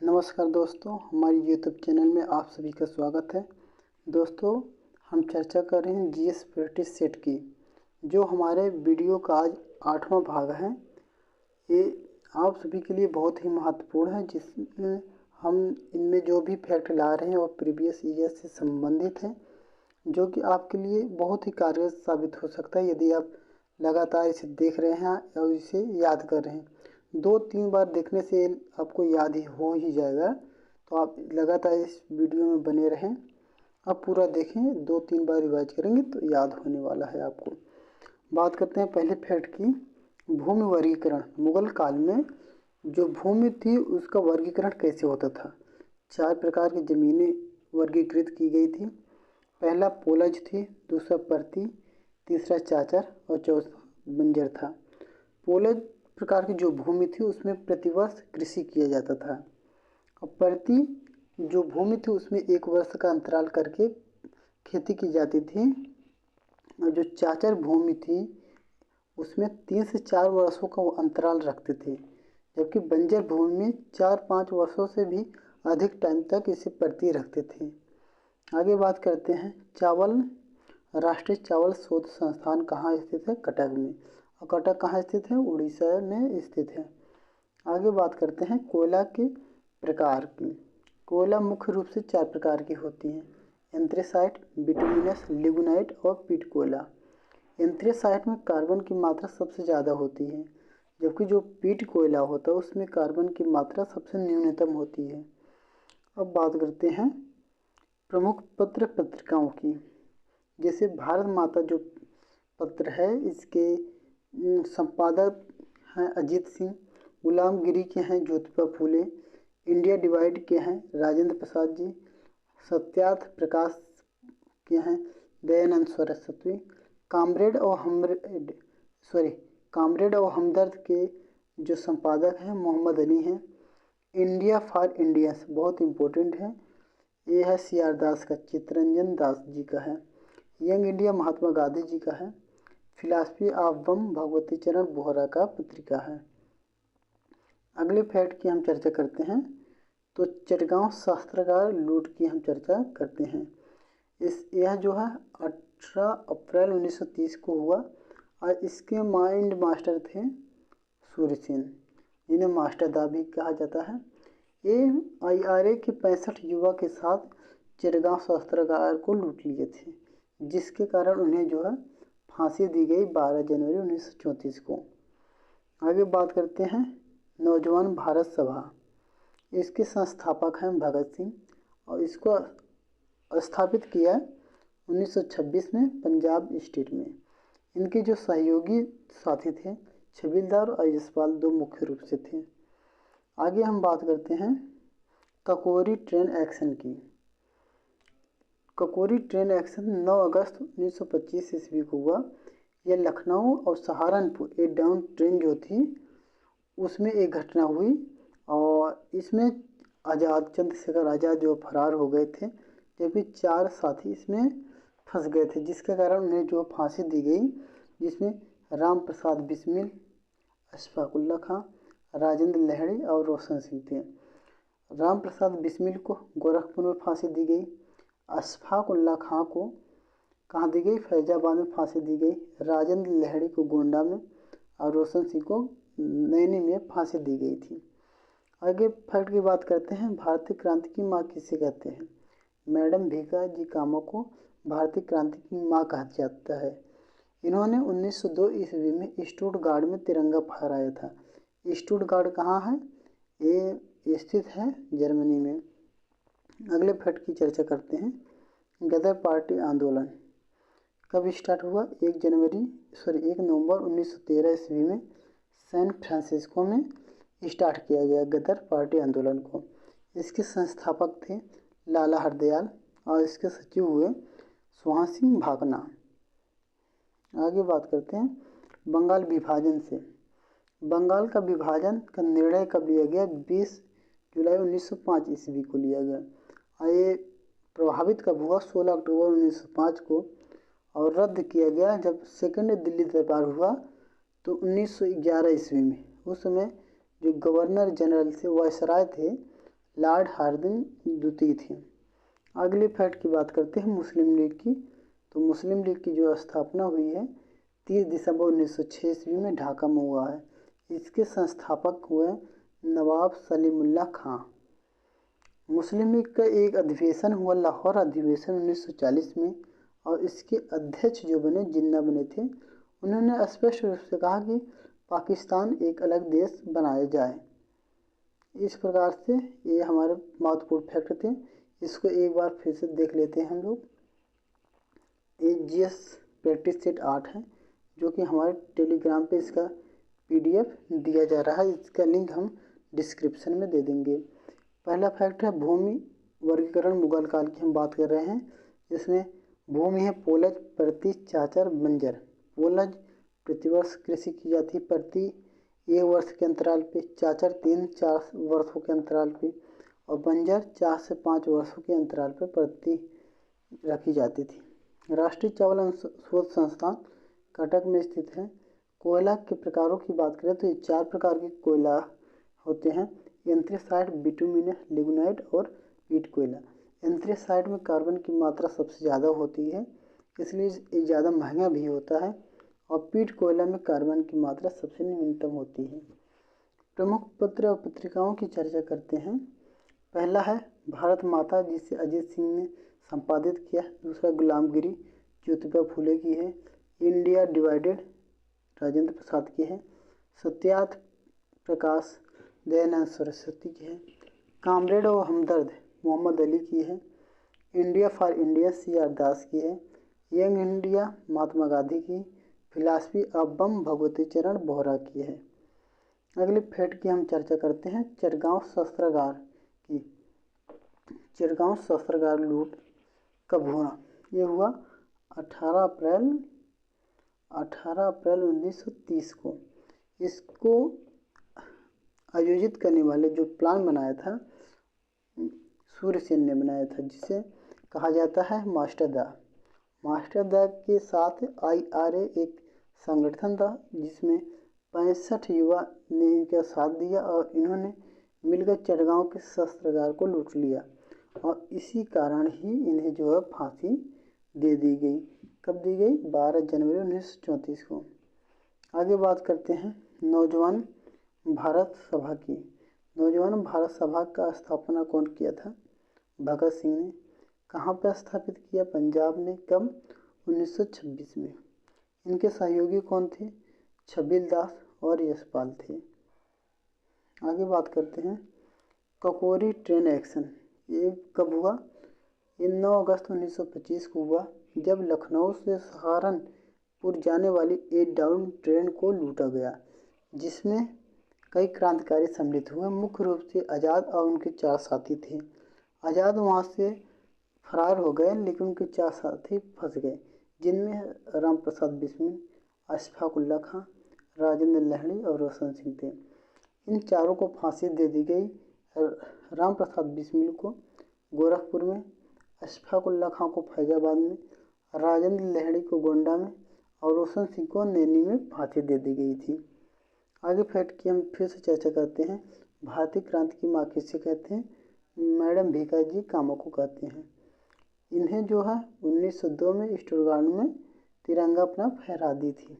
नमस्कार दोस्तों, हमारी यूट्यूब चैनल में आप सभी का स्वागत है। दोस्तों, हम चर्चा कर रहे हैं जीएस प्रैक्टिस सेट की, जो हमारे वीडियो का आज 8वां भाग है। ये आप सभी के लिए बहुत ही महत्वपूर्ण है, जिसमें हम इनमें जो भी फैक्ट ला रहे हैं वो प्रीवियस ईयर से संबंधित हैं, जो कि आपके लिए बहुत ही कारगर साबित हो सकता है यदि आप लगातार इसे देख रहे हैं और इसे याद कर रहे हैं। 2-3 बार देखने से आपको याद ही हो ही जाएगा, तो आप लगातार इस वीडियो में बने रहें। आप पूरा देखें, 2-3 बार रिवाइज करेंगे तो याद होने वाला है आपको। बात करते हैं पहले फैक्ट की। भूमि वर्गीकरण। मुगल काल में जो भूमि थी उसका वर्गीकरण कैसे होता था। 4 प्रकार की ज़मीनें वर्गीकृत की गई थी। पहला पोलज थी, दूसरा परती, तीसरा चाचर और चौथा बंजर था। पोलज प्रकार की जो भूमि थी उसमें प्रतिवर्ष कृषि किया जाता था, और परती जो भूमि थी उसमें 1 वर्ष का अंतराल करके खेती की जाती थी। और जो चाचर भूमि थी उसमें 3 से 4 वर्षों का वो अंतराल रखते थे, जबकि बंजर भूमि में 4-5 वर्षों से भी अधिक टाइम तक इसे परती रखते थे। आगे बात करते हैं चावल। राष्ट्रीय चावल शोध संस्थान कहाँ स्थित है? कटक में। और कटक कहाँ स्थित है? उड़ीसा में स्थित है। आगे बात करते हैं कोयला के प्रकार की। कोयला मुख्य रूप से 4 प्रकार की होती हैं: एंथ्रेसाइट, बिटुमिनस, लिग्नाइट और पीट कोयला। एंथ्रेसाइट में कार्बन की मात्रा सबसे ज़्यादा होती है, जबकि जो पीट कोयला होता है उसमें कार्बन की मात्रा सबसे न्यूनतम होती है। अब बात करते हैं प्रमुख पत्र पत्रिकाओं की। जैसे भारत माता जो पत्र है, इसके संपादक हैं अजीत सिंह। गुलामगिरी के हैं ज्योतिबा फूले। इंडिया डिवाइड के हैं राजेंद्र प्रसाद जी। सत्यार्थ प्रकाश के हैं दयानंद सरस्वती। कामरेड और हमदर्द के जो संपादक हैं मोहम्मद अली हैं। इंडिया फॉर इंडियंस बहुत इम्पोर्टेंट है, ये है CR दास का, चित्तरंजन दास जी का है। यंग इंडिया महात्मा गांधी जी का है। फिलासफी ऑफ बम भगवती चरण बोहरा का पत्रिका है। अगले फैक्ट की हम चर्चा करते हैं तो चटगांव शस्त्रागार लूट की हम चर्चा करते हैं। यह जो है 18 अप्रैल 1930 को हुआ, और इसके माइंड मास्टर थे सूर्य सेन, जिन्हें मास्टर दा भी कहा जाता है। ये IRA के 65 युवा के साथ चिटगांव शस्त्रागार को लूट लिए थे, जिसके कारण उन्हें जो है फांसी दी गई 12 जनवरी 1934 को। आगे बात करते हैं नौजवान भारत सभा। इसके संस्थापक हैं भगत सिंह, और इसको स्थापित किया 1926 में पंजाब स्टेट में। इनके जो सहयोगी साथी थे छबीलदार और यशपाल, 2 मुख्य रूप से थे। आगे हम बात करते हैं ककोरी ट्रेन एक्शन की। ककोरी ट्रेन एक्शन 9 अगस्त 1925 ईस्वी को हुआ। यह लखनऊ और सहारनपुर एक डाउन ट्रेन जो थी उसमें एक घटना हुई, और इसमें चंद्रशेखर आज़ाद जो फरार हो गए थे, जबकि 4 साथी इसमें फंस गए थे, जिसके कारण उन्हें जो फांसी दी गई, जिसमें राम प्रसाद बिस्मिल, अशफाक उल्ला खां, राजेंद्र लहड़ी और रोशन सिंह थे। राम प्रसाद बिस्मिल को गोरखपुर में फांसी दी गई। अशफाक उल्ला खां को कहाँ दी गई? फैजाबाद में फांसी दी गई। राजेंद्र लहड़ी को गोंडा में, और रोशन सिंह को नैनी में फांसी दी गई थी। आगे फैक्ट की बात करते हैं। भारतीय क्रांति की माँ किसे कहते हैं? मैडम भीखा जी कामा को भारतीय क्रांति की माँ कहा जाता है। इन्होंने 1902 ईस्वी में स्टुटगार्ट में तिरंगा फहराया था। स्टुटगार्ट कहाँ है? ये स्थित है जर्मनी में। अगले फैक्ट की चर्चा करते हैं। गदर पार्टी आंदोलन कब स्टार्ट हुआ? 1 नवंबर 1913 ईस्वी में सैन फ्रांसिस्को में स्टार्ट किया गया गदर पार्टी आंदोलन को। इसके संस्थापक थे लाला हरदयाल, और इसके सचिव हुए सुहा सिंह भाकना। आगे बात करते हैं बंगाल विभाजन से। बंगाल का विभाजन का निर्णय कब लिया गया? 20 जुलाई 1905 ईस्वी को लिया गया। और ये प्रभावित कब हुआ? 16 अक्टूबर 1905 को, और रद्द किया गया जब सेकंड दिल्ली दरबार हुआ तो 1911 ईस्वी में। उस समय जो गवर्नर जनरल से वायसराय थे लॉर्ड हार्डिंग द्वितीय थे। अगले फैक्ट की बात करते हैं मुस्लिम लीग की। तो मुस्लिम लीग की जो स्थापना हुई है 30 दिसंबर 1906 ईस्वी में ढाका में हुआ है। इसके संस्थापक हुए नवाब सलीमुल्लाह खां। मुस्लिम लीग का एक अधिवेशन हुआ लाहौर अधिवेशन 1940 में, और इसके अध्यक्ष जो बने जिन्ना बने थे, उन्होंने स्पष्ट रूप से कहा कि पाकिस्तान एक अलग देश बनाया जाए। इस प्रकार से ये हमारे महत्वपूर्ण फैक्ट थे। इसको एक बार फिर से देख लेते हैं हम लोग। ये जीएस प्रैक्टिस सेट 8 है, जो कि हमारे टेलीग्राम पे इसका पीडीएफ दिया जा रहा है। इसका लिंक हम डिस्क्रिप्शन में दे देंगे। पहला फैक्ट है भूमि वर्गीकरण मुगल काल की हम बात कर रहे हैं। इसमें भूमि है पोलज, प्रति, चाचर, बंजर। पोलज प्रतिवर्ष कृषि की जाती है प्रति 1 वर्ष के अंतराल पे, चाचर 3-4 वर्षों के अंतराल पे, और बंजर 4 से 5 वर्षों के अंतराल पे प्रति रखी जाती थी। राष्ट्रीय चावल शोध संस्थान कटक में स्थित है। कोयला के प्रकारों की बात करें तो ये 4 प्रकार के कोयला होते हैं: एंथ्रेसाइट, बिटुमिनस, लिग्नाइट और पीट कोयला। एंथ्रेसाइट में कार्बन की मात्रा सबसे ज़्यादा होती है, इसलिए ये ज़्यादा महंगा भी होता है, और पीट कोयला में कार्बन की मात्रा सबसे न्यूनतम होती है। प्रमुख पत्र और पत्रिकाओं की चर्चा करते हैं। पहला है भारत माता, जिसे अजीत सिंह ने संपादित किया। दूसरा गुलामगिरी, ज्योतिबा फूले की है। इंडिया डिवाइडेड, राजेंद्र प्रसाद की है। सत्यार्थ प्रकाश, दयानंद सरस्वती की है। कामरेड और हमदर्द, मोहम्मद अली की है। India for India, C R. Das की है। यंग इंडिया, महात्मा गांधी की। फिलासफी ऑफ बम, भगवती चरण बोहरा की है। अगले फैक्ट की हम चर्चा करते हैं चिटगांव शस्त्रागार की। चिटगांव शस्त्रागार लूट कब हुआ? ये हुआ 18 अप्रैल 1930 को। इसको आयोजित करने वाले जो प्लान बनाया था सूर्यसेन ने बनाया था, जिसे कहा जाता है मास्टर दा। मास्टर दा के साथ IRA एक संगठन था, जिसमें 65 युवा ने इनका साथ दिया, और इन्होंने मिलकर चिटगांव के शस्त्रागार को लूट लिया, और इसी कारण ही इन्हें जो है फांसी दे दी गई। कब दी गई? 12 जनवरी 1934 को। आगे बात करते हैं नौजवान भारत सभा की। नौजवान भारत सभा का स्थापना कौन किया था? भगत सिंह ने। कहाँ पर स्थापित किया? पंजाब में। कब? 1926 में। इनके सहयोगी कौन थे? छबील दास और यशपाल थे। आगे बात करते हैं ककोरी ट्रेन एक्शन। ये कब हुआ? ये 9 अगस्त 1925 को हुआ, जब लखनऊ से सहारनपुर जाने वाली 8 डाउन ट्रेन को लूटा गया, जिसमें कई क्रांतिकारी सम्मिलित हुए। मुख्य रूप से आज़ाद और उनके 4 साथी थे। आज़ाद वहाँ से फरार हो गए, लेकिन उनके 4 साथी फंस गए, जिनमें राम प्रसाद बिस्मिल, अशफाक उल्ला खां, राजेंद्र लहड़ी और रोशन सिंह थे। इन चारों को फांसी दे दी गई। राम प्रसाद बिस्मिल को गोरखपुर में, अशफाक उल्ला खां को फैजाबाद में, राजेंद्र लहड़ी को गोंडा में, और रोशन सिंह को नैनी में फांसी दे दी गई थी। आगे फैक्ट की हम फिर से चर्चा करते हैं। भारतीय क्रांति की माँ किसे कहते हैं? मैडम भीखाजी कामा को कहते हैं। इन्हें जो है 1902 में स्टुटगार्ट में तिरंगा अपना फहरा दी थी।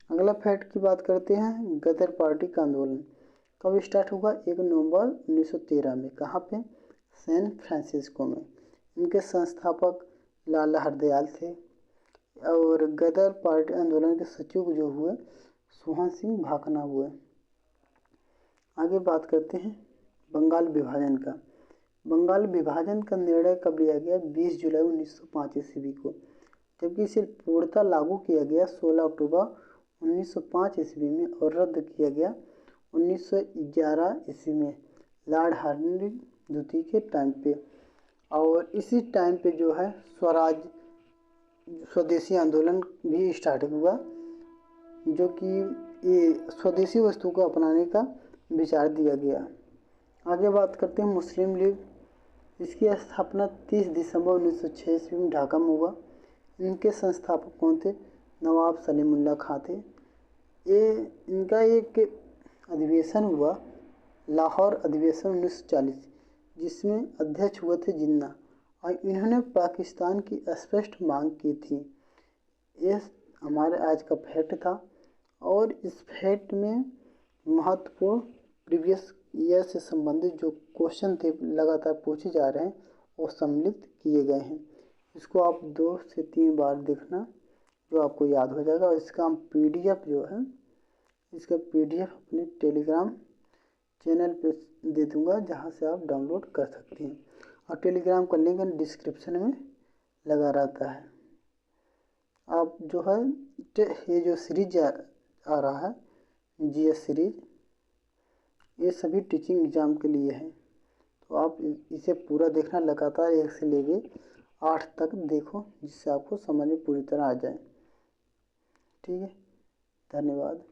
अगला फैक्ट की बात करते हैं गदर पार्टी का आंदोलन कब स्टार्ट हुआ? 1 नवंबर 1913 में। कहाँ पे? सैन फ्रांसिस्को में। इनके संस्थापक लाला हरदयाल थे, और गदर पार्टी आंदोलन के सचिव जो हुए सोहन सिंह भाकना हुए। आगे बात करते हैं बंगाल विभाजन का। बंगाल विभाजन का निर्णय कब लिया गया? 20 जुलाई 1905 ईस्वी को, जबकि इसे पूर्णतः लागू किया गया 16 अक्टूबर 1905 ईस्वी में, और रद्द किया गया 1911 ईस्वी में लॉर्ड हार्डिंग द्वितीय के टाइम पे। और इसी टाइम पे जो है स्वदेशी आंदोलन भी स्टार्ट हुआ, जो कि ये स्वदेशी वस्तु को अपनाने का विचार दिया गया। आगे बात करते हैं मुस्लिम लीग। इसकी स्थापना 30 दिसंबर 1906 ईस्वी में ढाका में हुआ। इनके संस्थापक कौन थे? नवाब सलीमुल्लाह खां थे। इनका एक अधिवेशन हुआ लाहौर अधिवेशन 1940, जिसमें अध्यक्ष हुए थे जिन्ना, और इन्होंने पाकिस्तान की स्पष्ट मांग की थी। ये हमारे आज का फैक्ट था, और इस फैक्ट में महत्वपूर्ण प्रीवियस ईयर से संबंधित जो क्वेश्चन थे लगातार पूछे जा रहे हैं वो सम्मिलित किए गए हैं। इसको आप 2 से 3 बार देखना, जो आपको याद हो जाएगा। और इसका हम PDF जो है, इसका PDF अपने टेलीग्राम चैनल पे दे दूंगा, जहाँ से आप डाउनलोड कर सकते हैं, और टेलीग्राम का लिंक डिस्क्रिप्शन में लगा रहता है। आप जो है ये जो सीरीज आ रहा है GS सीरीज, ये सभी टीचिंग एग्ज़ाम के लिए है, तो आप इसे पूरा देखना, लगातार 1 से लेके 8 तक देखो, जिससे आपको समझ में पूरी तरह आ जाए। ठीक है, धन्यवाद।